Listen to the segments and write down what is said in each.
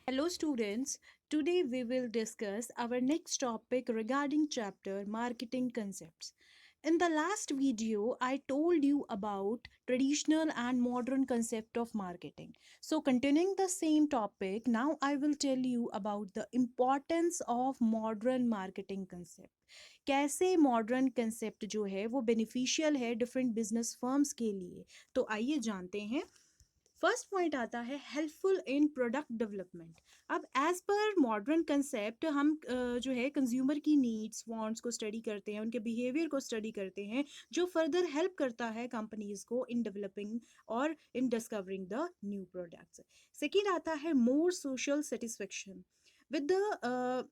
Hello students, today we will discuss our next topic regarding chapter marketing concepts. In the last video, I told you about traditional and modern concept of marketing. So continuing the same topic, now I will tell you about the importance of modern marketing concept. कैसे modern concept जो है वो beneficial है different business firms के लिए। तो आइए जानते हैं। फर्स्ट पॉइंट आता है हेल्पफुल इन प्रोडक्ट डेवलपमेंट। अब एज पर मॉडर्न कंसेप्ट हम जो है कंज्यूमर की नीड्स वांट्स को स्टडी करते हैं, उनके बिहेवियर को स्टडी करते हैं, जो फर्दर हेल्प करता है कंपनीज को इन डेवलपिंग और इन discovering the new products. Second आता है more social satisfaction with the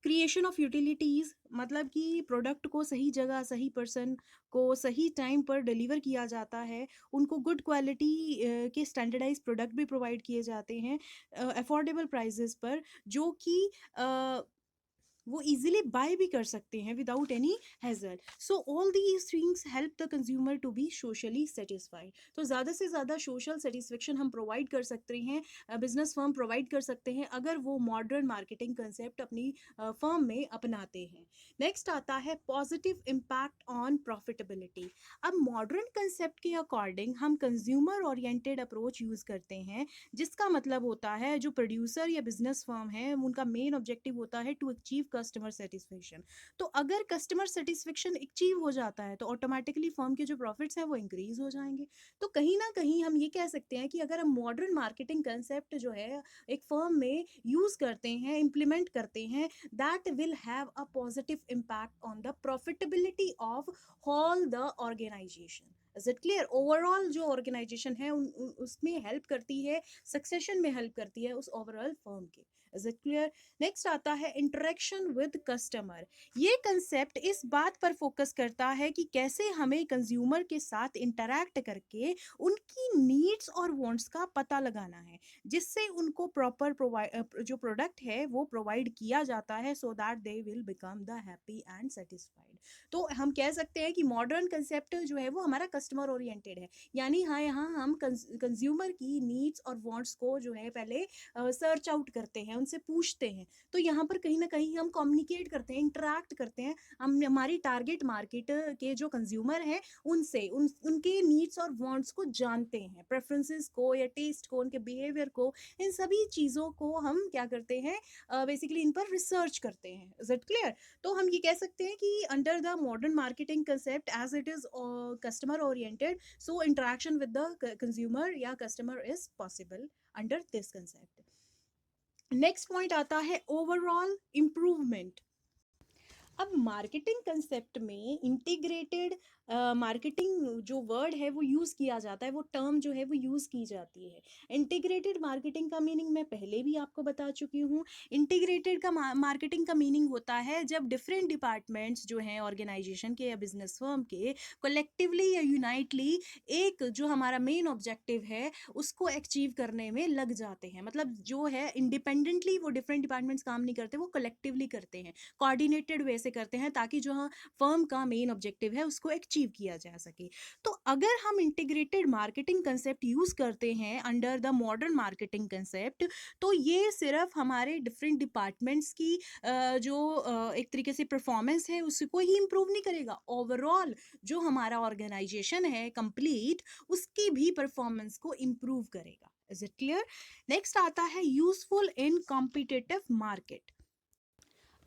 creation of utilities, मतलब कि प्रोडक्ट को सही जगह सही पर्सन को सही टाइम पर डिलीवर किया जाता है, उनको गुड क्वालिटी के स्टैंडर्डाइज प्रोडक्ट भी प्रोवाइड किए जाते हैं अफोर्डेबल प्राइजेस पर, जो कि वो इजीली बाय भी कर सकते हैं without any hassle. So all these things help the consumer to be socially satisfied. तो ज़्यादा से ज़्यादा सोशल सेटिस्फेक्शन हम प्रोवाइड कर सकते हैं, बिजनेस फर्म प्रोवाइड कर सकते हैं अगर वो मॉडर्न मार्केटिंग कंसेप्ट अपनी फर्म में अपनाते हैं। नेक्स्ट आता है पॉजिटिव इम्पैक्ट ऑन प्रॉफिटेबिलिटी। अब मॉडर्न कंसेप्ट के अकॉर्डिंग हम कंज्यूमर ओरिएंटेड अप्रोच यूज़ करते हैं, जिसका मतलब होता है जो प्रोड्यूसर या बिजनेस फर्म है उनका मेन ऑब्जेक्टिव होता है टू अचीव कस्टमर सेटिस्फेक्शन। तो अगर कस्टमर सेटिस्फेक्शन अचीव हो जाता है तो ऑटोमेटिकली फर्म के जो प्रॉफिट्स हैं वो इंक्रीज हो जाएंगे। तो कहीं ना कहीं हम ये कह सकते हैं कि अगर हम मॉडर्न मार्केटिंग कंसेप्ट जो है एक फर्म में यूज करते हैं, इम्प्लीमेंट करते हैं, that will have a positive impact on the profitability of whole the organization. Is it clear? Overall जो ऑर्गेनाइजेशन है उसमें हेल्प करती है, सक्सेशन में हेल्प करती है उस ओवरऑल फर्म के। Is it clear? नेक्स्ट आता है इंटरेक्शन विद कस्टमर। ये कंसेप्ट इस बात पर फोकस करता है कि कैसे हमें कंज्यूमर के साथ इंटरैक्ट करके उनकी नीड्स और वांट्स का पता लगाना है, जिससे उनको प्रॉपर जो प्रोडक्ट है वो प्रोवाइड किया जाता है, so that they will become the happy and satisfied. तो हम कह सकते हैं कि मॉडर्न कंसेप्ट जो है वो हमारा कस्टमर ओरिएंटेड है, यानी हाँ यहाँ हम कंज्यूमर की नीड्स और वांट्स को जो है पहले सर्च आउट करते हैं, उनसे पूछते हैं। तो यहाँ पर कहीं ना कहीं हम कम्युनिकेट करते हैं, इंटरेक्ट करते हैं, हम हमारी टारगेट मार्केट के जो कंज्यूमर हैं उनसे उनके नीड्स और वांट्स को जानते हैं, प्रेफरेंसेस को या टेस्ट को, उनके बिहेवियर को, इन सभी चीज़ों को हम क्या करते हैं, बेसिकली इन पर रिसर्च करते हैं। Is it clear? तो हम ये कह सकते हैं कि under the modern marketing concept as it is customer oriented, so interaction with the consumer या customer is possible under this concept. Next point आता है ओवरऑल इम्प्रूवमेंट। अब मार्केटिंग कंसेप्ट में इंटीग्रेटेड मार्केटिंग जो वर्ड है वो यूज़ किया जाता है, वो टर्म जो है वो यूज़ की जाती है। इंटीग्रेटेड मार्केटिंग का मीनिंग मैं पहले भी आपको बता चुकी हूँ। इंटीग्रेटेड का मार्केटिंग का मीनिंग होता है जब डिफरेंट डिपार्टमेंट्स जो हैं ऑर्गेनाइजेशन के या बिजनेस फर्म के कलेक्टिवली या यूनाइटली एक जो हमारा मेन ऑब्जेक्टिव है उसको अचीव करने में लग जाते हैं। मतलब जो है इंडिपेंडेंटली वो डिफरेंट डिपार्टमेंट्स काम नहीं करते, वो कलेक्टिवली करते हैं, कोऑर्डिनेटेड वे से करते हैं, ताकि जो फर्म का मेन ऑब्जेक्टिव है उसको अचीव किया जा सके। तो अगर हम इंटीग्रेटेड मार्केटिंग कंसेप्ट यूज करते हैं under the modern marketing concept, तो ये सिर्फ हमारे डिफरेंट डिपार्टमेंट्स की एक तरीके से परफॉर्मेंस है उसको ही इंप्रूव नहीं करेगा, ओवरऑल जो हमारा ऑर्गेनाइजेशन है कंप्लीट उसकी भी परफॉर्मेंस को इंप्रूव करेगा। Is it clear? नेक्स्ट आता है useful in competitive market.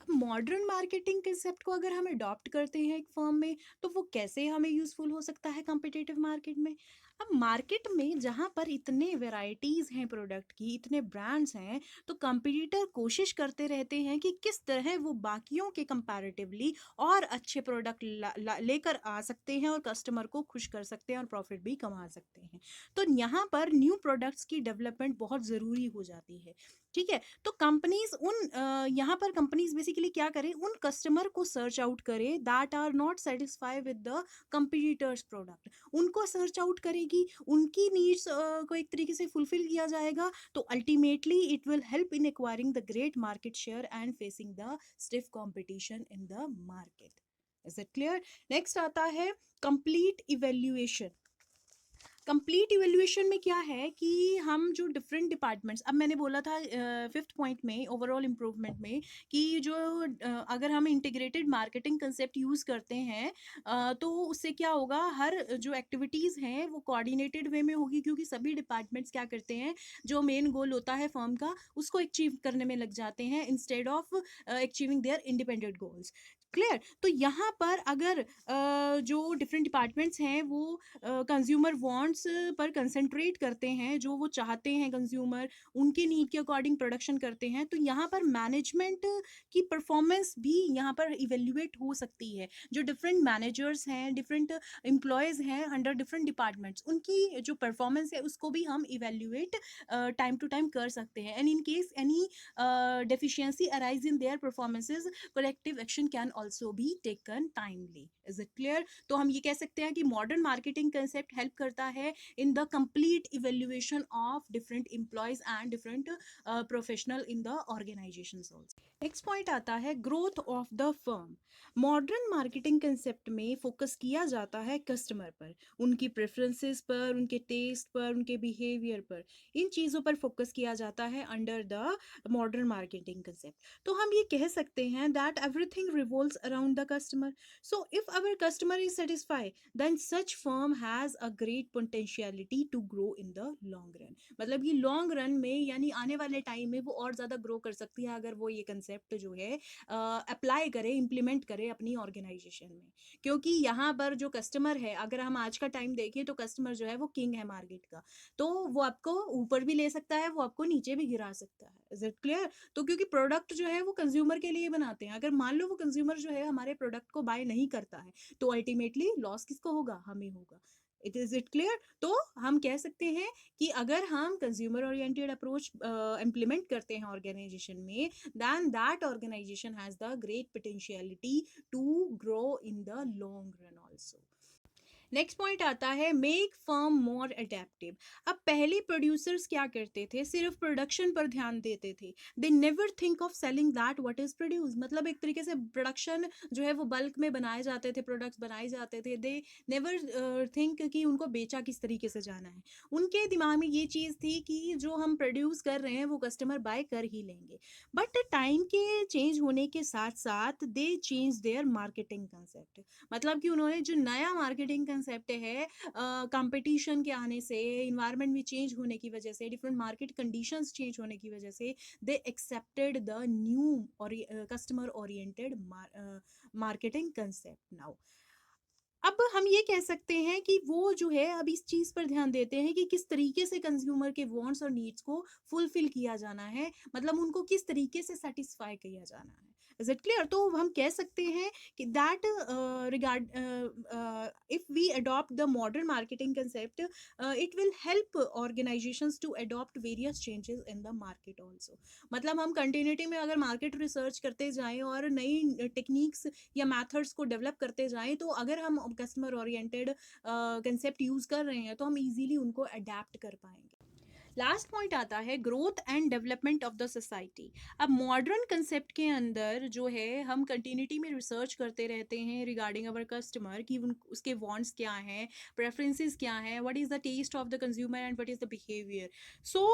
Modern marketing concept को अगर हम अडॉप्ट करते हैं एक फर्म में, तो वो कैसे हमें यूजफुल हो सकता है कॉम्पिटिटिव मार्केट में। अब मार्केट में जहाँ पर इतने वेराइटीज हैं प्रोडक्ट की, इतने ब्रांड्स हैं, तो कंपटीटर कोशिश करते रहते हैं कि किस तरह वो बाकियों के कंपैरेटिवली और अच्छे प्रोडक्ट लेकर आ सकते हैं और कस्टमर को खुश कर सकते हैं और प्रॉफिट भी कमा सकते हैं। तो यहाँ पर न्यू प्रोडक्ट्स की डेवलपमेंट बहुत ज़रूरी हो जाती है। ठीक है? तो कंपनीज यहाँ पर कंपनीज बेसिकली क्या करें, उन कस्टमर को सर्च आउट करें that are not satisfy with the competitors product. उनको सर्च आउट करेगी, उनकी नीड्स को एक तरीके से फुलफिल किया जाएगा, तो ultimately it will help in acquiring the great market share and facing the stiff competition in the market. Is it clear? Next आता है कंप्लीट इवेल्युएशन। कंप्लीट इवेल्युएशन में क्या है कि हम जो डिफरेंट डिपार्टमेंट्स, अब मैंने बोला था फिफ्थ पॉइंट में ओवरऑल इम्प्रूवमेंट में कि जो अगर हम इंटीग्रेटेड मार्केटिंग कंसेप्ट यूज़ करते हैं तो उससे क्या होगा, हर जो एक्टिविटीज़ हैं वो कोऑर्डिनेटेड वे में होगी, क्योंकि सभी डिपार्टमेंट्स क्या करते हैं, जो मेन गोल होता है फर्म का उसको अचीव करने में लग जाते हैं instead of achieving their independent goals. Clear? तो यहाँ पर अगर जो डिफरेंट डिपार्टमेंट्स हैं वो कंज्यूमर वांट्स पर कंसंट्रेट करते हैं, जो वो चाहते हैं कंज्यूमर, उनके नीड के अकॉर्डिंग प्रोडक्शन करते हैं, तो यहाँ पर मैनेजमेंट की परफॉर्मेंस भी यहाँ पर इवेल्युएट हो सकती है। जो डिफरेंट मैनेजर्स हैं, डिफरेंट एम्प्लॉयज़ हैं अंडर डिफरेंट डिपार्टमेंट्स, उनकी जो परफॉर्मेंस है उसको भी हम इवेल्युएट टाइम टू टाइम कर सकते हैं। And in case any deficiency arise in their performances, corrective action can also be taken timely. Is it clear? तो हम ये कह सकते हैं कि मॉडर्न मार्केटिंग कंसेप्ट हेल्प करता है in the complete evaluation of different employees and different professional in the organisations also. Next point आता है growth of the firm. Modern marketing concept में फोकस किया जाता है कस्टमर पर, उनकी प्रेफरेंसेस पर, उनके टेस्ट पर, उनके बिहेवियर पर, इन चीज़ों पर फोकस किया जाता है under the modern marketing concept. तो हम ये कह सकते हैं that everything revolves around the customer. So if our customer is satisfied then such firm has a great potentiality to grow in the long run. मतलब ये लॉन्ग रन में यानी आने वाले टाइम में वो और ज़्यादा ग्रो कर सकती है अगर वो ये कंसेप्ट जो है अप्लाई करे, इम्प्लीमेंट करे अपनी ऑर्गेनाइजेशन में। क्योंकि यहाँ पर जो कस्टमर है, अगर हम आज का टाइम देखें तो कस्टमर जो है वो किंग है मार्केट का। तो वो आपको ऊपर भी ले सकता है, वो आपको नीचे भी गिरा सकता है। Is it clear? तो क्योंकि प्रोडक्ट जो है वो कंज्यूमर के लिए बनाते हैं, अगर मान लो वो कंज्यूमर जो है हमारे प्रोडक्ट को बाय नहीं करता है तो अल्टीमेटली लॉस किसको होगा? हमें होगा। It clear? तो हम कह सकते हैं कि अगर हम कंज्यूमर ओरिएंटेड अप्रोच इम्प्लीमेंट करते हैं ऑर्गेनाइजेशन में, then that organization has the great potentiality to grow in the long run also. Next point आता है मेक फर्म मोर अडेप्टिव। अब पहले प्रोड्यूसर्स क्या करते थे, सिर्फ प्रोडक्शन पर ध्यान देते थे। They never think of selling that what is produce. मतलब एक तरीके से प्रोडक्शन जो है वो बल्क में बनाए जाते थे, प्रोडक्ट्स बनाए जाते थे। दे नेवर थिंक कि उनको बेचा किस तरीके से जाना है। उनके दिमाग में ये चीज़ थी कि जो हम प्रोड्यूस कर रहे हैं वो कस्टमर बाय कर ही लेंगे। बट टाइम के चेंज होने के साथ साथ दे चेंज देयर मार्केटिंग कंसेप्ट। मतलब कि उन्होंने जो नया मार्केटिंग कंसेप्ट है, कंपटीशन के आने से, इन्वायरमेंट में चेंज होने की वजह से, डिफरेंट मार्केट कंडीशंस चेंज होने की वजह से, दे एक्सेप्टेड द न्यू और customer oriented marketing concept now. अब हम ये कह सकते हैं कि वो जो है अब इस चीज़ पर ध्यान देते हैं कि किस तरीके से कंज्यूमर के वांट्स और नीड्स को फुलफिल किया जाना है, मतलब उनको किस तरीके से सेटिस्फाई किया जाना है। Is it clear? तो हम कह सकते हैं कि that regard if we adopt the modern marketing concept, it will help organizations to adopt various changes in the market also. मतलब हम कंटिन्यूटी में अगर मार्केट रिसर्च करते जाएं और नई टेक्निक्स या मेथड्स को डेवलप करते जाएं, तो अगर हम कस्टमर ओरिएंटेड कंसेप्ट यूज़ कर रहे हैं तो हम इजीली उनको अडेप्ट कर पाएंगे। लास्ट पॉइंट आता है growth and development of the society. अब मॉडर्न कंसेप्ट के अंदर जो है हम कंटिन्यूटी में रिसर्च करते रहते हैं रिगार्डिंग अवर कस्टमर कि उसके वांट्स क्या हैं, प्रेफरेंसेस क्या हैं, what is the taste of the consumer and what is the behaviour. So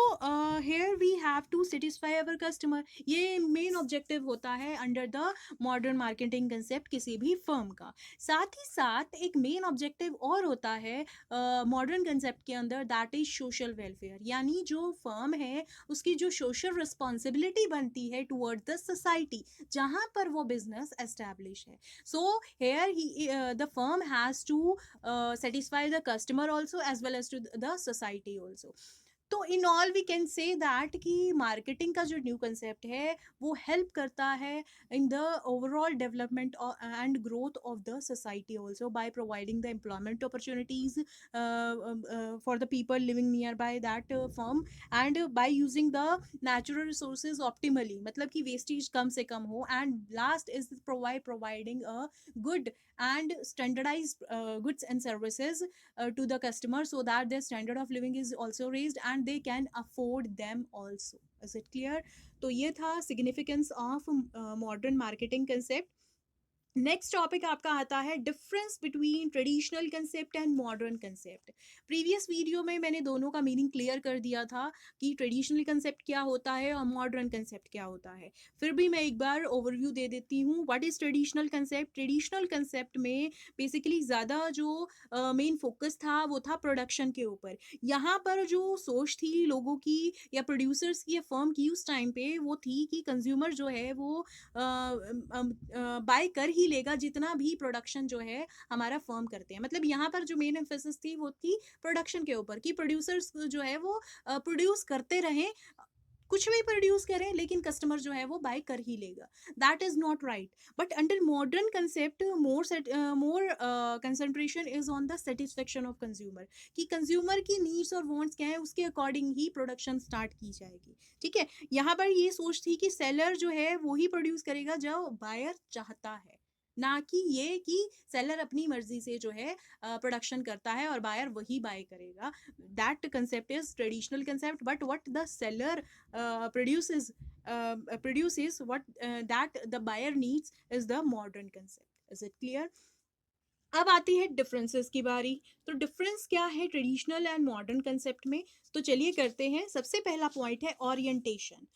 here we have to satisfy our customer. ये मेन ऑब्जेक्टिव होता है under the modern marketing concept किसी भी फर्म का। साथ ही साथ एक मेन ऑब्जेक्टिव और होता है मॉडर्न कंसेप्ट के अंदर, दैट इज सोशल वेलफेयर। यानी जो फर्म है उसकी जो सोशल रिस्पॉन्सिबिलिटी बनती है टुवर्ड द सोसाइटी जहाँ पर वो बिजनेस एस्टैब्लिश है। So here the firm has to satisfy the customer also as well as to the society also. तो in all we can say that कि मार्केटिंग का जो न्यू कंसेप्ट है वो हेल्प करता है in the overall development and growth of the society also by providing the employment opportunities for the people living nearby that firm, and by using the natural resources optimally, मतलब कि wastage कम से कम हो, and last is providing a good and standardized goods and services to the customer so that their standard of living is also raised and they can afford them also. Is it clear? तो ये था significance of modern marketing concept. Next topic आपका आता है difference between traditional concept and modern concept. Previous video में मैंने दोनों का मीनिंग क्लियर कर दिया था कि ट्रेडिशनल कंसेप्ट क्या होता है और मॉडर्न कंसेप्ट क्या होता है। फिर भी मैं एक बार ओवरव्यू दे देती हूँ। What is traditional concept? Traditional concept में बेसिकली ज़्यादा जो मेन फोकस था वो था प्रोडक्शन के ऊपर। यहाँ पर जो सोच थी लोगों की या प्रोड्यूसर्स की या फर्म की उस टाइम पे वो थी कि कंज्यूमर जो है वो बाय कर ही लेगा जितना भी प्रोडक्शन जो है हमारा फर्म करते हैं। मतलब यहाँ पर जो मेन एम्फेसिस थी वो थी प्रोडक्शन के ऊपर कि प्रोड्यूसर्स जो है वो प्रोड्यूस करते रहें, कुछ भी प्रोड्यूस करें लेकिन कस्टमर जो है वो बाय कर ही लेगा। That is not right. But under modern concept more concentration is on the satisfaction of consumer, कि कंज्यूमर की नीड्स और वांट्स क्या है उसके अकॉर्डिंग ही प्रोडक्शन स्टार्ट की जाएगी। ठीक है, यहाँ पर ये सोच थी कि सेलर जो है वो ही प्रोड्यूस करेगा जो बायर चाहता है, ना कि ये कि सेलर अपनी मर्जी से जो है प्रोडक्शन करता है और बायर वही बाय करेगा। That concept is traditional concept. But what the seller produces what that the buyer needs is the modern concept. Is it clear? अब आती है डिफरेंसेस की बारी। तो डिफरेंस क्या है ट्रेडिशनल एंड मॉडर्न कंसेप्ट में? तो चलिए करते हैं। सबसे पहला पॉइंट है ओरिएंटेशन।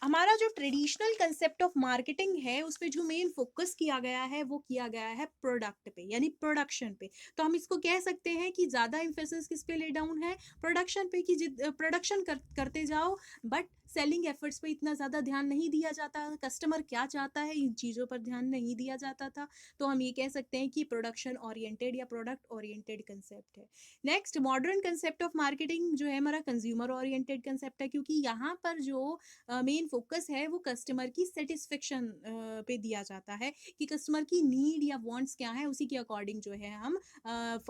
हमारा जो ट्रेडिशनल कंसेप्ट ऑफ मार्केटिंग है उस पे जो मेन फोकस किया गया है वो किया गया है प्रोडक्ट पे, यानी प्रोडक्शन पे। तो हम इसको कह सकते हैं कि ज़्यादा इम्फेसिस किस पे ले डाउन है? प्रोडक्शन पे, कि प्रोडक्शन करते जाओ बट सेलिंग एफर्ट्स पे इतना ज़्यादा ध्यान नहीं दिया जाता, कस्टमर क्या चाहता है इन चीज़ों पर ध्यान नहीं दिया जाता था। तो हम ये कह सकते हैं कि प्रोडक्शन ओरिएंटेड या प्रोडक्ट ओरिएंटेड कंसेप्ट है। Next, modern concept of marketing जो है हमारा कंज्यूमर ओरिएंटेड कंसेप्ट है, क्योंकि यहाँ पर जो मेन फोकस है वो कस्टमर की सेटिस्फेक्शन पे दिया जाता है, कि कस्टमर की नीड या वांट्स क्या है उसी के अकॉर्डिंग जो है हम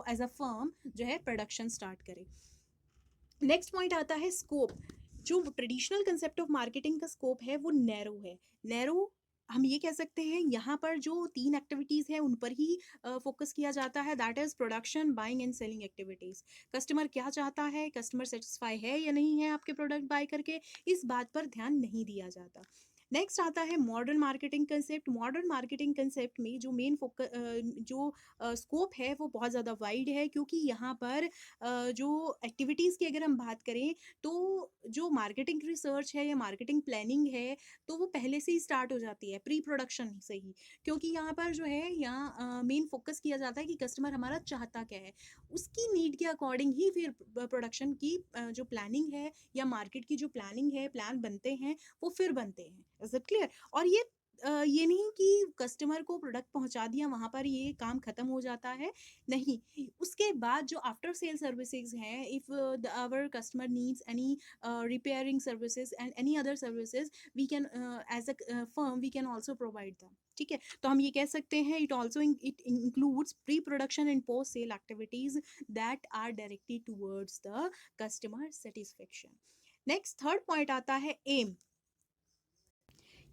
एज अ फर्म जो है प्रोडक्शन स्टार्ट करें। नेक्स्ट पॉइंट आता है स्कोप। जो ट्रेडिशनल कंसेप्ट ऑफ मार्केटिंग का स्कोप है वो नैरो है। नैरो हम ये कह सकते हैं यहाँ पर जो 3 एक्टिविटीज़ है उन पर ही फोकस किया जाता है। That is production, buying and selling activities. Customer क्या चाहता है, कस्टमर सेटिस्फाई है या नहीं है आपके प्रोडक्ट बाय करके, इस बात पर ध्यान नहीं दिया जाता। नेक्स्ट आता है modern marketing concept. Modern marketing concept में जो मेन फोकस जो स्कोप है वो बहुत ज़्यादा वाइड है, क्योंकि यहाँ पर जो एक्टिविटीज़ की अगर हम बात करें तो जो मार्केटिंग रिसर्च है या मार्केटिंग प्लानिंग है तो वो पहले से ही स्टार्ट हो जाती है, प्री प्रोडक्शन से ही। क्योंकि यहाँ पर जो है यहाँ मेन फोकस किया जाता है कि कस्टमर हमारा चाहता क्या है, उसकी नीड के अकॉर्डिंग ही फिर प्रोडक्शन की जो प्लानिंग है या मार्केट की जो प्लानिंग है, प्लान बनते हैं वो फिर बनते हैं। Is it clear? और ये नहीं कि कस्टमर को प्रोडक्ट पहुंचा दिया वहां पर ये काम खत्म हो जाता है, नहीं। उसके बाद जो आफ्टर सेल सर्विसेज हैं, if our customer needs any repairing services and any other services, we can as a firm we can also provide them। ठीक है, तो हम ये कह सकते हैं it includes pre-production and post-sale activities that are directed towards the customer satisfaction। Next third point आता है एम।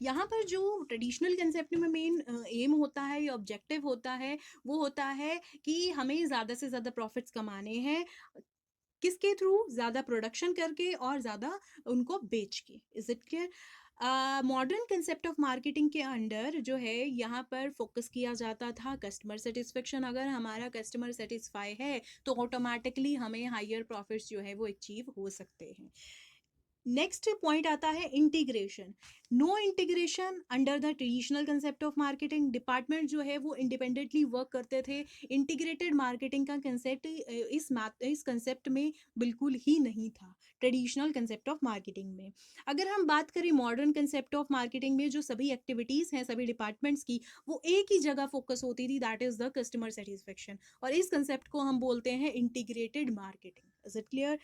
यहाँ पर जो ट्रेडिशनल कंसेप्ट में मेन एम होता है या ऑब्जेक्टिव होता है वो होता है कि हमें ज़्यादा से ज़्यादा प्रॉफिट्स कमाने हैं। किसके थ्रू? ज़्यादा प्रोडक्शन करके और ज़्यादा उनको बेच के। Is it clear? Modern concept of marketing के अंडर जो है यहाँ पर फोकस किया जाता था कस्टमर सेटिस्फेक्शन। अगर हमारा कस्टमर सेटिस्फाई है तो ऑटोमेटिकली हमें हायर प्रॉफिट्स जो है वो अचीव हो सकते हैं। नेक्स्ट पॉइंट आता है integration. No integration under the traditional concept of marketing. Department जो है वो इंडिपेंडेंटली वर्क करते थे। इंटीग्रेटेड मार्केटिंग का कंसेप्ट इस कंसेप्ट में बिल्कुल ही नहीं था ट्रेडिशनल कंसेप्ट ऑफ मार्केटिंग में। अगर हम बात करें मॉडर्न कंसेप्ट ऑफ मार्केटिंग में, जो सभी एक्टिविटीज़ हैं सभी डिपार्टमेंट्स की वो एक ही जगह फोकस होती थी, that is the customer satisfaction. और इस कंसेप्ट को हम बोलते हैं integrated marketing. Is it clear?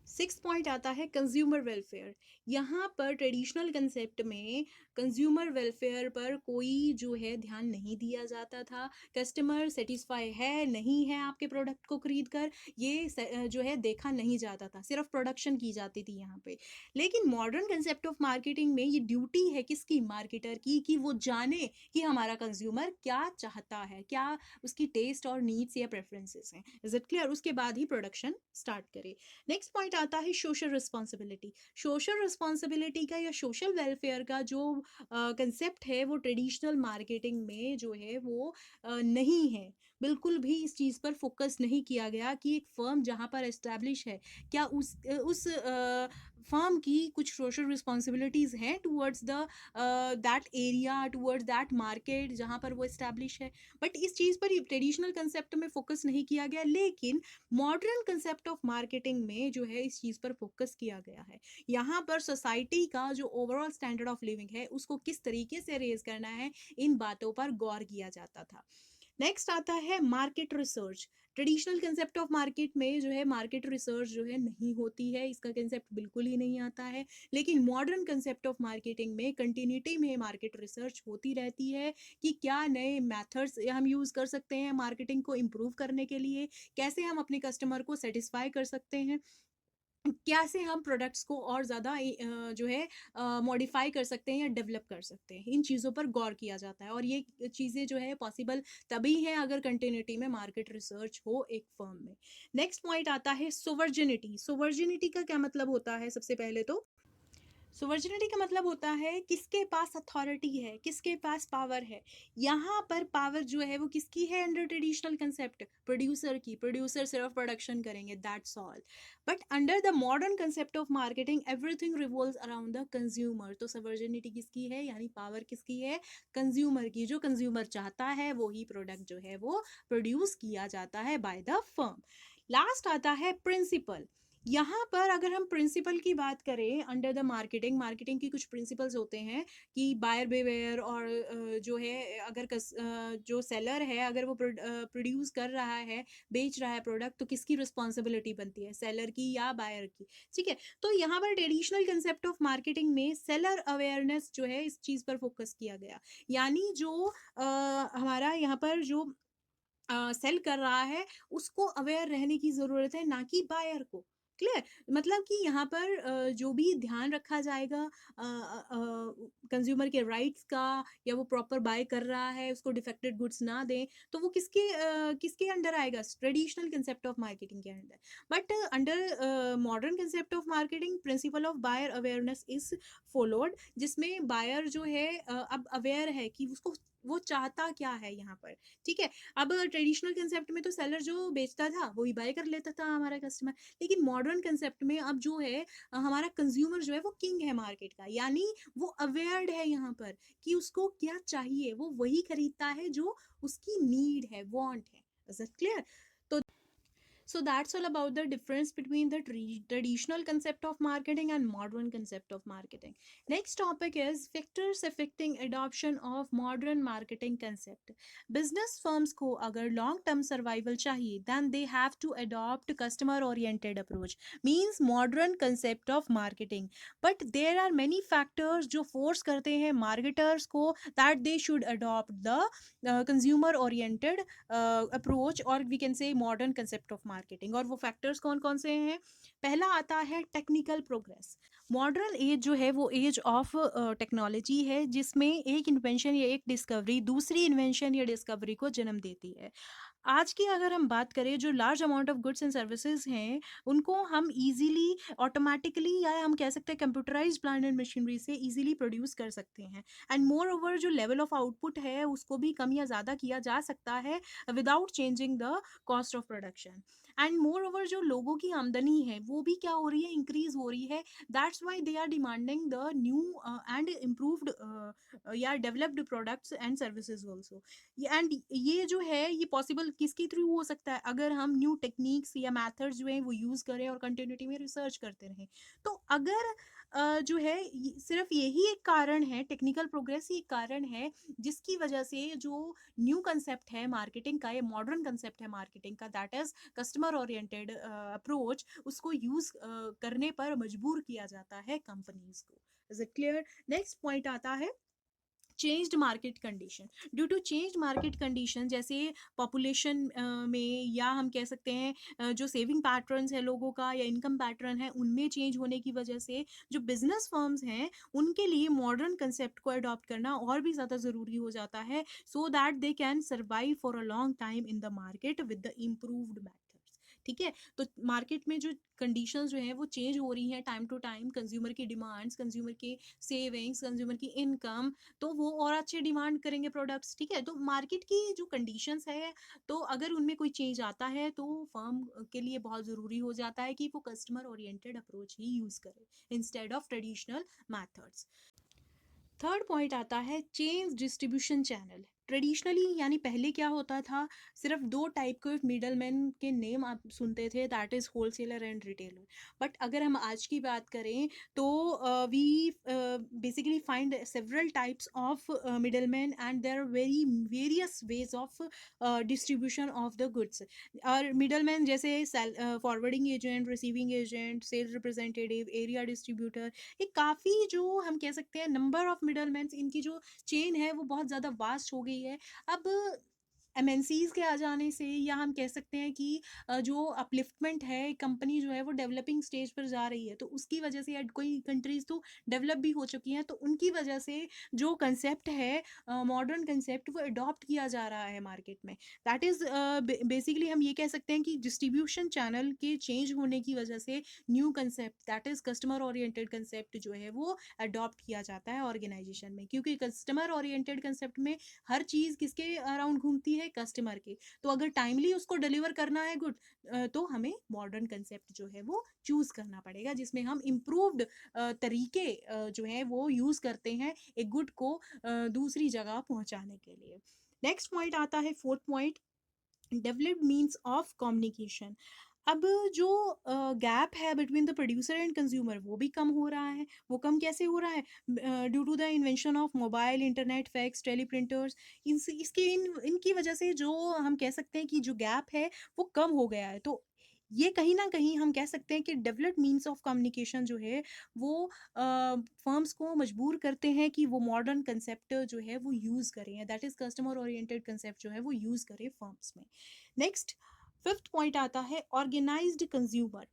Six point आता है कंज्यूमर वेलफेयर। यहाँ पर ट्रेडिशनल कंसेप्ट में कंज्यूमर वेलफेयर पर कोई जो है ध्यान नहीं दिया जाता था। कस्टमर सेटिस्फाई है नहीं है आपके प्रोडक्ट को खरीद कर, ये जो है देखा नहीं जाता था, सिर्फ प्रोडक्शन की जाती थी यहाँ पे। लेकिन मॉडर्न कंसेप्ट ऑफ मार्केटिंग में ये ड्यूटी है किसकी? मार्केटर की, कि वो जाने कि हमारा कंज्यूमर क्या चाहता है, क्या उसकी टेस्ट और नीड्स या प्रेफरेंसेस हैं। Is it clear? उसके बाद ही प्रोडक्शन स्टार्ट करे। नेक्स्ट पॉइंट पॉइंट आता है सोशल रिस्पॉन्सिबिलिटी। सोशल रिस्पॉन्सिबिलिटी का या सोशल वेलफेयर का जो कंसेप्ट है वो ट्रेडिशनल मार्केटिंग में जो है वो नहीं है। बिल्कुल भी इस चीज़ पर फोकस नहीं किया गया कि एक फर्म जहाँ पर एस्टैब्लिश है, क्या उस फर्म की कुछ सोशल रिस्पॉन्सिबिलिटीज़ हैं towards the that area, towards that market जहाँ पर वो एस्टैब्लिश है। बट इस चीज़ पर ट्रेडिशनल कंसेप्ट में फोकस नहीं किया गया, लेकिन मॉडर्न कंसेप्ट ऑफ मार्केटिंग में जो है इस चीज़ पर फोकस किया गया है। यहाँ पर सोसाइटी का जो ओवरऑल स्टैंडर्ड ऑफ लिविंग है उसको किस तरीके से रेज करना है, इन बातों पर गौर किया जाता था। नेक्स्ट आता है market research. Traditional concept of market में जो है मार्केट रिसर्च जो है नहीं होती है, इसका कंसेप्ट बिल्कुल ही नहीं आता है। लेकिन मॉडर्न कंसेप्ट ऑफ मार्केटिंग में कंटिन्यूटी में मार्केट रिसर्च होती रहती है कि क्या नए मेथड्स हम यूज़ कर सकते हैं मार्केटिंग को इम्प्रूव करने के लिए, कैसे हम अपने कस्टमर को सेटिस्फाई कर सकते हैं, कैसे हम प्रोडक्ट्स को और ज़्यादा जो है मॉडिफाई कर सकते हैं या डेवलप कर सकते हैं। इन चीज़ों पर गौर किया जाता है और ये चीज़ें जो है पॉसिबल तभी हैं अगर कंटिन्यूटी में मार्केट रिसर्च हो एक फर्म में। नेक्स्ट पॉइंट आता है सोवर्जिनिटी। सोवर्जिनिटी का क्या मतलब होता है? सबसे पहले तो सोवर्जिनिटी का मतलब होता है किसके पास अथॉरिटी है, किसके पास पावर है। यहाँ पर पावर जो है वो किसकी है अंडर ट्रेडिशनल कंसेप्ट? प्रोड्यूसर की। प्रोड्यूसर सिर्फ प्रोडक्शन करेंगे, that's all. But under the modern concept of marketing everything revolves around the consumer. तो सोवर्जिनिटी किसकी है, यानी पावर किसकी है? कंज्यूमर की। जो कंज्यूमर चाहता है वो ही प्रोडक्ट जो है वो प्रोड्यूस किया जाता है बाय द फर्म। लास्ट आता है प्रिंसिपल। यहाँ पर अगर हम प्रिंसिपल की बात करें अंडर द मार्केटिंग, मार्केटिंग की कुछ प्रिंसिपल्स होते हैं कि बायर बेवेयर, और जो है अगर जो सेलर है अगर वो प्रोड्यूस कर रहा है, बेच रहा है प्रोडक्ट, तो किसकी रिस्पॉन्सिबिलिटी बनती है, सेलर की या बायर की? ठीक है, तो यहाँ पर ट्रेडिशनल कंसेप्ट ऑफ मार्केटिंग में सेलर अवेयरनेस जो है इस चीज़ पर फोकस किया गया। यानी जो हमारा यहाँ पर जो सेल कर रहा है उसको अवेयर रहने की ज़रूरत है, ना कि बायर को। क्लियर? मतलब कि यहाँ पर जो भी ध्यान रखा जाएगा कंज्यूमर के राइट्स का, या वो प्रॉपर बाय कर रहा है उसको डिफेक्टेड गुड्स ना दें, तो वो किसके अंडर आएगा? ट्रेडिशनल कंसेप्ट ऑफ मार्केटिंग के under. But under modern concept of marketing principle of buyer awareness is followed, जिसमें बायर जो है अब अवेयर है कि उसको वो चाहता क्या है यहाँ पर। ठीक है, अब ट्रेडिशनल कंसेप्ट में तो सेलर जो बेचता था वही बाय कर लेता था हमारा कस्टमर, लेकिन मॉडर्न कंसेप्ट में अब जो है हमारा कंज्यूमर जो है वो किंग है मार्केट का। यानी वो अवेयर्ड है यहाँ पर कि उसको क्या चाहिए, वो वही खरीदता है जो उसकी नीड है, वांट है। Is it clear? So that's all about the difference between the traditional concept of marketing and modern concept of marketing. Next topic is factors affecting adoption of modern marketing concept. Business firms को अगर long term survival चाहिए, then they have to adopt customer oriented approach, means modern concept of marketing. But there are many factors जो force करते हैं marketers को that they should adopt the consumer oriented approach, और we can say modern concept of marketing. और वो factors कौन कौन से हैं? पहला आता है टेक्निकल प्रोग्रेस। मॉडर्न एज जो है वो एज ऑफ टेक्नोलॉजी है, जिसमें एक इन्वेंशन या एक डिस्कवरी दूसरी इन्वेंशन या डिस्कवरी को जन्म देती है। आज की अगर हम बात करें, जो large amount of goods and services हैं उनको हम इजीली ऑटोमेटिकली, या हम कह सकते हैं कंप्यूटराइज्ड प्लांट एंड मशीनरी से इजीली प्रोड्यूस कर सकते हैं। एंड मोर ओवर जो लेवल ऑफ आउटपुट है उसको भी कम या ज़्यादा किया जा सकता है without changing the cost of production. And more over जो लोगों की आमदनी है वो भी क्या हो रही है, इंक्रीज हो रही है। That's why they are demanding the new and improved या developed products and services also. And ये जो है ये पॉसिबल किसके थ्रू हो सकता है? अगर हम न्यू टेक्निक्स या मेथड्स जो है वो यूज़ करें और कंटिन्यूटी में रिसर्च करते रहें। तो अगर जो है सिर्फ यही एक कारण है, टेक्निकल प्रोग्रेस ही एक कारण है जिसकी वजह से जो न्यू कंसेप्ट है मार्केटिंग का, ये मॉडर्न कंसेप्ट है मार्केटिंग का, that is customer oriented approach, उसको यूज़ करने पर मजबूर किया जाता है कंपनीज को। Is it clear? Next point आता है changed market condition. Due to change market condition, जैसे पॉपुलेशन में, या हम कह सकते हैं जो सेविंग पैटर्न्स है लोगों का या इनकम पैटर्न है उनमें चेंज होने की वजह से जो बिजनेस फर्म्स हैं उनके लिए मॉडर्न कंसेप्ट को अडॉप्ट करना और भी ज़्यादा ज़रूरी हो जाता है, so that they can survive for a long time in the market with the improved methods. ठीक है। तो मार्केट में जो कंडीशंस जो है वो चेंज हो रही हैं टाइम टू टाइम, कंज्यूमर की डिमांड्स, कंज्यूमर की सेविंग्स, कंज्यूमर की इनकम, तो वो और अच्छे डिमांड करेंगे प्रोडक्ट्स, ठीक है। तो मार्केट की जो कंडीशंस है, तो अगर उनमें कोई चेंज आता है तो फर्म के लिए बहुत ज़रूरी हो जाता है कि वो कस्टमर ओरिएंटेड अप्रोच ही यूज़ करे instead of traditional methods. Third point आता है चेंज डिस्ट्रीब्यूशन चैनल। ट्रेडिशनली यानी पहले क्या होता था, सिर्फ दो टाइप के मिडल मैन के नेम आप सुनते थे, that is wholesaler and retailer. But अगर हम आज की बात करें तो we basically find several types of middle man and there are very various ways of distribution of the goods. और मिडल मैन जैसे forwarding agent, receiving agent, sales representative, area distributor, ये काफ़ी जो हम कह सकते हैं नंबर ऑफ मिडलमैन, इनकी जो चेन है वो बहुत ज़्यादा वास्ट हो गई है। अब एमएनसीज के आ जाने से, या हम कह सकते हैं कि जो अपलिफ्टमेंट है, कंपनी जो है वो डेवलपिंग स्टेज पर जा रही है, तो उसकी वजह से, या कोई कंट्रीज तो डेवलप भी हो चुकी हैं, तो उनकी वजह से जो कंसेप्ट है, मॉडर्न कंसेप्ट, वो अडॉप्ट किया जा रहा है मार्केट में। दैट इज़ बेसिकली हम ये कह सकते हैं कि डिस्ट्रीब्यूशन चैनल के चेंज होने की वजह से new concept, that is customer oriented concept जो है वो अडॉप्ट किया जाता है ऑर्गेनाइजेशन में, क्योंकि कस्टमर ओरिएंटेड कंसेप्ट में हर चीज़ किसके अराउंड घूमती है, कस्टमर के। तो अगर टाइमली उसको डिलीवर करना है गुड, तो हमें मॉडर्न कंसेप्ट जो है वो चूज़ करना पड़ेगा, जिसमें हम इम्प्रूव्ड तरीके जो है वो यूज़ करते हैं एक गुड को दूसरी जगह पहुंचाने के लिए। नेक्स्ट पॉइंट आता है, fourth point, developed means of communication. अब जो गैप है between the producer and consumer, वो भी कम हो रहा है। वो कम कैसे हो रहा है? Due to the invention of mobile, internet, fax, teleprinters, इनकी वजह से जो हम कह सकते हैं कि जो गैप है वो कम हो गया है। तो ये कहीं ना कहीं हम कह सकते हैं कि डेवलप्ड मीन्स ऑफ कम्युनिकेशन जो है वो फर्म्स को मजबूर करते हैं कि वो मॉडर्न कंसेप्ट जो है वो यूज़ करें, that is customer oriented concept जो है वो यूज़ करें फर्म्स में। नेक्स्ट, फिफ्थ पॉइंट आता है organized consumer.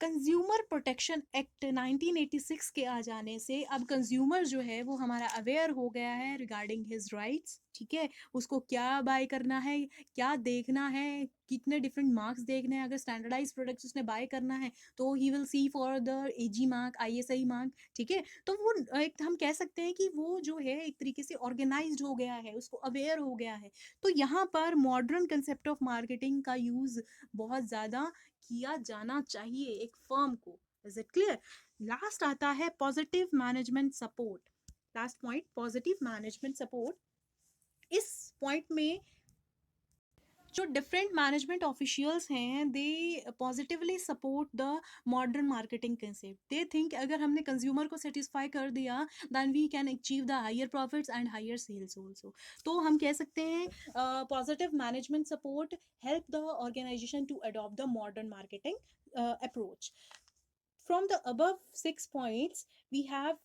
Consumer protection act 1986 के आ जाने से अब कंज्यूमर जो है वो हमारा अवेयर हो गया है रिगार्डिंग हिज राइट्स, ठीक है। उसको क्या बाय करना है, क्या देखना है, कितने डिफरेंट मार्क्स देखने हैं। अगर स्टैंडर्डाइज प्रोडक्ट्स उसने बाय करना है तो he will see for the AG mark, ISI mark, ठीक है। तो वो एक हम कह सकते हैं कि वो जो है एक तरीके से ऑर्गेनाइज्ड हो गया है, उसको अवेयर हो गया है। तो यहाँ पर मॉडर्न कंसेप्ट ऑफ मार्केटिंग का यूज़ बहुत ज़्यादा किया जाना चाहिए एक फर्म को। Is it clear? लास्ट आता है positive management support. Last point, positive management support. इस पॉइंट में जो डिफरेंट मैनेजमेंट ऑफिशियल्स हैं, they positively support the modern marketing concept. They think अगर हमने कंज्यूमर को सेटिस्फाई कर दिया, then we can achieve the higher profits and higher sales also. तो हम कह सकते हैं positive management support help the organization to adopt the modern marketing approach. From the above 6 points, we have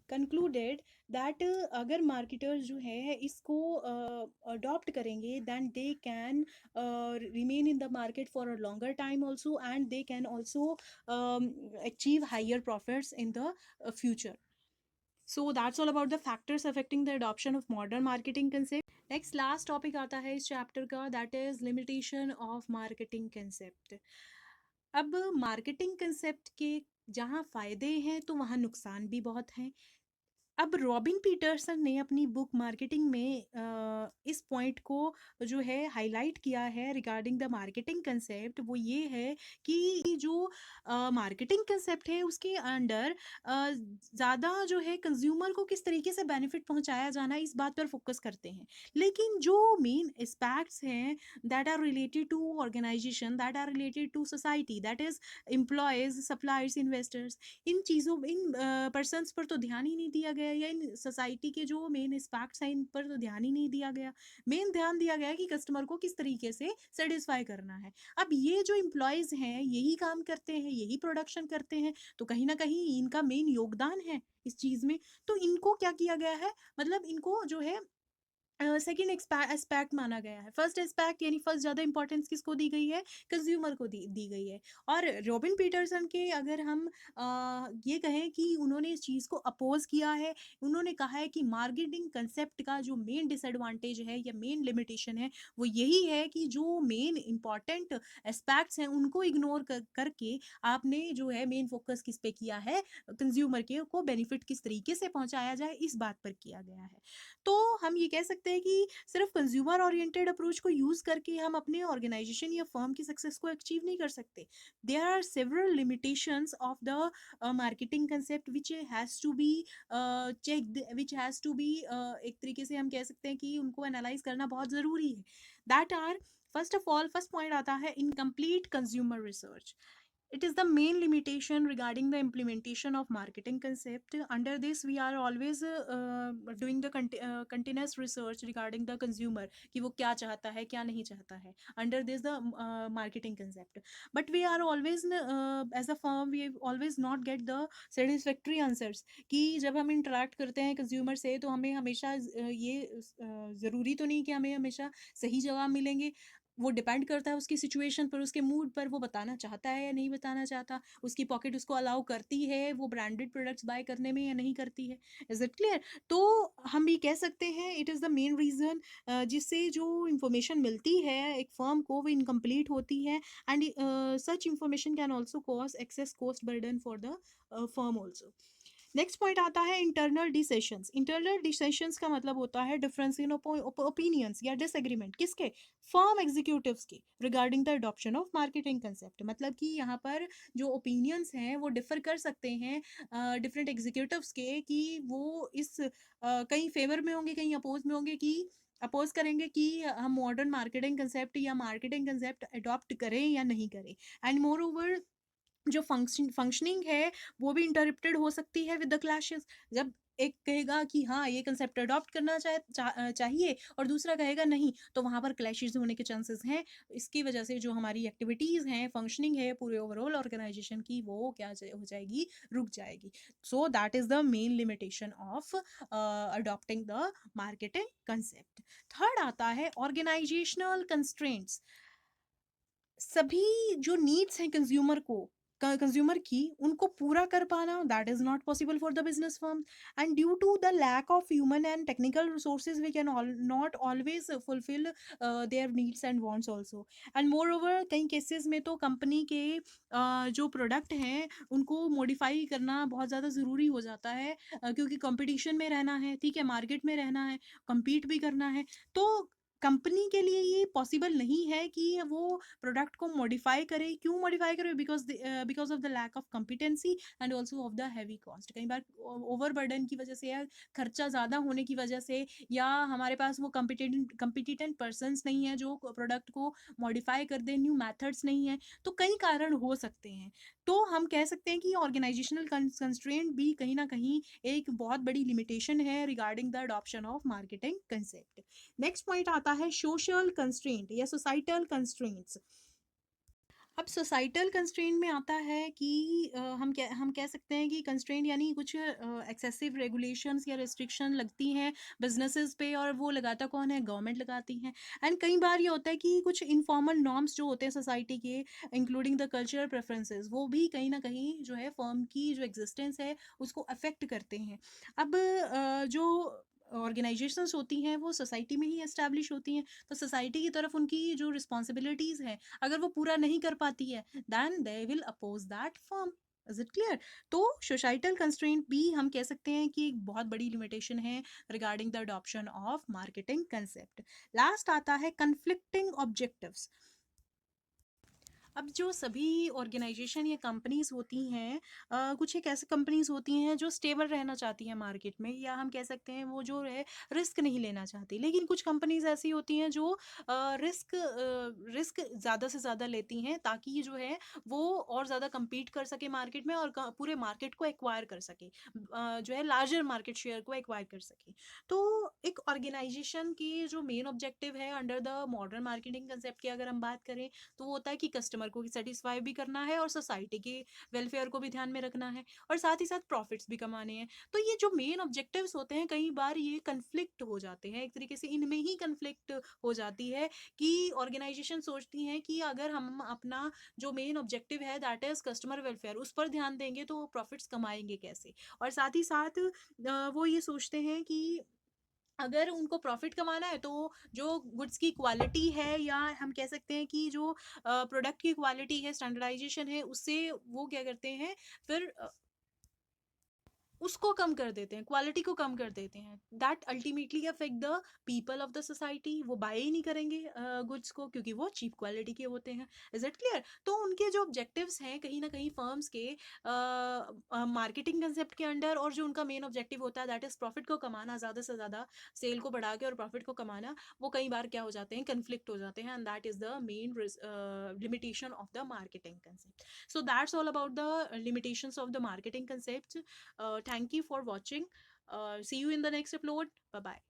concluded that अगर marketers जो है इसको adopt करेंगे, then they can remain in the market for a longer time also, and they can also achieve higher profits in the future. So that's all about the factors affecting the adoption of modern marketing concept. Next, last topic आता है इस chapter का, that is limitation of marketing concept. अब marketing concept के जहाँ फ़ायदे हैं तो वहाँ नुकसान भी बहुत हैं। अब रॉबिन पीटरसन ने अपनी बुक मार्केटिंग में इस पॉइंट को जो है हाईलाइट किया है रिगार्डिंग द मार्केटिंग कंसेप्ट। वो ये है कि जो मार्केटिंग कंसेप्ट है उसके अंडर ज़्यादा जो है कंज्यूमर को किस तरीके से बेनिफिट पहुंचाया जाना है, इस बात पर फोकस करते हैं। लेकिन जो मेन एस्पेक्ट्स हैं that are related to organization, that are related to society, that is employees, suppliers, investors, इन चीज़ों, इन पर्सन्स पर तो ध्यान ही नहीं दिया गया, या इन सोसाइटी के जो मेन एस्पेक्ट्स हैं इन पर तो ध्यान ही नहीं दिया गया। मेन ध्यान दिया गया कि कस्टमर को किस तरीके से सेटिस्फाई करना है। अब ये जो एम्प्लॉयज़ हैं यही काम करते हैं, यही प्रोडक्शन करते हैं, तो कहीं ना कहीं इनका मेन योगदान है इस चीज़ में। तो इनको क्या किया गया है, मतलब इनको जो है सेकंड एस्पेक्ट माना गया है। फर्स्ट एस्पेक्ट यानी फर्स्ट ज़्यादा इंपॉर्टेंस किसको दी गई है, कंज्यूमर को दी गई है। और रॉबिन पीटरसन के अगर हम ये कहें कि उन्होंने इस चीज़ को अपोज किया है, उन्होंने कहा है कि मार्केटिंग कंसेप्ट का जो मेन डिसएडवांटेज है या मेन लिमिटेशन है वो यही है कि जो मेन इंपॉर्टेंट एस्पेक्ट्स हैं उनको इग्नोर करके आपने जो है मेन फोकस किस पे किया है, कंज्यूमर के को बेनिफिट किस तरीके से पहुंचाया जाए इस बात पर किया गया है। तो हम ये कह सकते हैं कि सिर्फ कंज्यूमर ओरिएंटेड अप्रोच को यूज करके हम अपने ऑर्गेनाइजेशन या फर्म की सक्सेस को अचीव नहीं कर सकते। There are several limitations of the marketing concept which has to be check, which has to be, एक तरीके से हम कह सकते हैं कि उनको एनालाइज करना बहुत जरूरी है। That are, first of all first point आता है incomplete consumer research. It is the main limitation regarding the implementation of marketing concept. Under this we are always doing the continuous research regarding the consumer कि वो क्या चाहता है क्या नहीं चाहता है, under this the marketing concept. But we are always as a firm we always not get the satisfactory answers कि जब हम interact करते हैं consumer से तो हमें हमेशा ये ज़रूरी तो नहीं कि हमें हमेशा सही जवाब मिलेंगे। वो डिपेंड करता है उसकी सिचुएशन पर, उसके मूड पर, वो बताना चाहता है या नहीं बताना चाहता, उसकी पॉकेट उसको अलाउ करती है वो ब्रांडेड प्रोडक्ट्स बाय करने में या नहीं करती है। Is it clear? तो हम ये कह सकते हैं it is the main reason जिससे जो इंफॉर्मेशन मिलती है एक फर्म को वो इनकम्प्लीट होती है। And such information can also cause excess cost burden for the firm also. Next point आता है इंटरनल डिसेशंस। इंटरनल डिसेशंस का मतलब होता है डिफरेंस इन ओपिनियंस या डिसएग्रीमेंट, किसके, फर्म एग्जीक्यूटिव्स के, regarding the adoption of marketing concept. मतलब कि यहाँ पर जो ओपिनियंस हैं वो डिफर कर सकते हैं डिफरेंट एग्जीक्यूटिव्स के, कि वो इस कहीं फेवर में होंगे कहीं अपोज में होंगे, कि अपोज करेंगे कि हम मॉडर्न मार्केटिंग कंसेप्ट या मार्केटिंग कंसेप्ट अडॉप्ट करें या नहीं करें। एंड मोर ओवर जो फंक्शनिंग है वो भी इंटरप्टेड हो सकती है विद द क्लैशेस। जब एक कहेगा कि हाँ ये कंसेप्ट अडॉप्ट करना चाहिए और दूसरा कहेगा नहीं, तो वहाँ पर क्लैशेस होने के चांसेस हैं। इसकी वजह से जो हमारी एक्टिविटीज़ हैं, फंक्शनिंग है पूरे ओवरऑल ऑर्गेनाइजेशन की, वो क्या हो जाएगी, रुक जाएगी। So that is the main limitation of adopting the marketing concept. Third आता है ऑर्गेनाइजेशनल कंस्ट्रेंट्स। सभी जो नीड्स हैं कंज्यूमर की उनको पूरा कर पाना, that is not possible for the business firm. And due to the lack of human and technical resources we can not always fulfil their needs and wants also. And moreover कई cases में तो company के जो product हैं उनको modify करना बहुत ज़्यादा ज़रूरी हो जाता है, क्योंकि कंपटीशन में रहना है, ठीक है, मार्केट में रहना है, compete भी करना है। तो कंपनी के लिए ये पॉसिबल नहीं है कि वो प्रोडक्ट को मॉडिफाई करे। क्यों मॉडिफाई करे? Because of the lack of competency and also of the heavy cost. कई बार ओवर बर्डन की वजह से या खर्चा ज़्यादा होने की वजह से, या हमारे पास वो कम्पिटिटेंट पर्सनस नहीं है जो प्रोडक्ट को मॉडिफाई कर दे, न्यू मैथड्स नहीं है, तो कई कारण हो सकते हैं। तो हम कह सकते हैं कि ऑर्गेनाइजेशनल कंस्ट्रेंट भी कहीं ना कहीं एक बहुत बड़ी लिमिटेशन है regarding the adoption of marketing concept. Next point आता है सोशल कंस्ट्रेंट या सोसाइटल कंस्ट्रेंट्स। अब सोसाइटल कंस्ट्रेंट में आता है कि हम कह सकते हैं कि कंस्ट्रेंट यानी कुछ एक्सेसिव रेगुलेशंस या रिस्ट्रिक्शन लगती हैं बिजनेसेस पे, और वो लगाता कौन है? गवर्नमेंट लगाती है। एंड कई बार ये होता है कि कुछ इनफॉर्मल नॉर्म्स जो होते हैं सोसाइटी के, इंक्लूडिंग द कल्चरल प्रेफरेंसेस, वो भी कहीं ना कहीं जो है फर्म की जो एग्जिस्टेंस है उसको अफेक्ट करते हैं। अब जो ऑर्गेनाइजेशंस होती हैं वो सोसाइटी में ही एस्टैब्लिश होती हैं, तो सोसाइटी की तरफ उनकी जो रिस्पॉन्सिबिलिटीज़ हैं अगर वो पूरा नहीं कर पाती है, then they will oppose that firm. Is it clear? तो सोसाइटल कंस्ट्रेंट भी हम कह सकते हैं कि एक बहुत बड़ी लिमिटेशन है regarding the adoption of marketing concept. Last आता है कन्फ्लिक्टिंग ऑब्जेक्टिव्स। अब जो सभी ऑर्गेनाइजेशन या कंपनीज होती हैं, कुछ एक ऐसी कंपनीज होती हैं जो स्टेबल रहना चाहती हैं मार्केट में, या हम कह सकते हैं वो जो है रिस्क नहीं लेना चाहती। लेकिन कुछ कंपनीज ऐसी होती हैं जो रिस्क ज़्यादा से ज़्यादा लेती हैं ताकि जो है वो और ज़्यादा compete कर सके मार्केट में और पूरे मार्केट को एक्वायर कर सके, जो है लार्जर मार्केट शेयर को एक्वायर कर सके। तो एक ऑर्गेनाइजेशन की जो मेन ऑब्जेक्टिव है under the modern marketing concept की अगर हम बात करें, तो वो होता है कि कस्टमर को सेटिस्फाई भी करना है और सोसाइटी के वेलफेयर को भी ध्यान में रखना है, और साथ ही साथ प्रॉफिट्स भी कमाने हैं। तो ये जो मेन ऑब्जेक्टिव्स होते हैं कई बार ये कन्फ्लिक्ट हो जाते हैं, एक तरीके से इनमें ही कन्फ्लिक्ट हो जाती है कि ऑर्गेनाइजेशन सोचती हैं कि अगर हम अपना जो मेन ऑब्जेक्टिव है दैट इज कस्टमर वेलफेयर उस पर ध्यान देंगे तो प्रॉफिट्स कमाएंगे कैसे। और साथ ही साथ वो ये सोचते हैं कि अगर उनको प्रॉफिट कमाना है तो जो गुड्स की क्वालिटी है, या हम कह सकते हैं कि जो प्रोडक्ट की क्वालिटी है, स्टैंडर्डाइजेशन है, उससे वो क्या करते हैं फिर उसको कम कर देते हैं, क्वालिटी को कम कर देते हैं। That ultimately affect the people of the society. वो बाय ही नहीं करेंगे गुड्स को क्योंकि वो चीप क्वालिटी के होते हैं। Is it clear? तो उनके जो ऑब्जेक्टिव्स हैं कहीं ना कहीं फर्म्स के मार्केटिंग कंसेप्ट के अंडर, और जो उनका मेन ऑब्जेक्टिव होता है दैट इज प्रॉफिट को कमाना, ज़्यादा से ज़्यादा सेल को बढ़ा के और प्रॉफिट को कमाना, वो कई बार क्या हो जाते हैं, कन्फ्लिक्ट हो जाते हैं। And that is the main limitation of the marketing concept. So that's all about the limitations of the marketing concepts. Thank you for watching. See you in the next upload. Bye bye.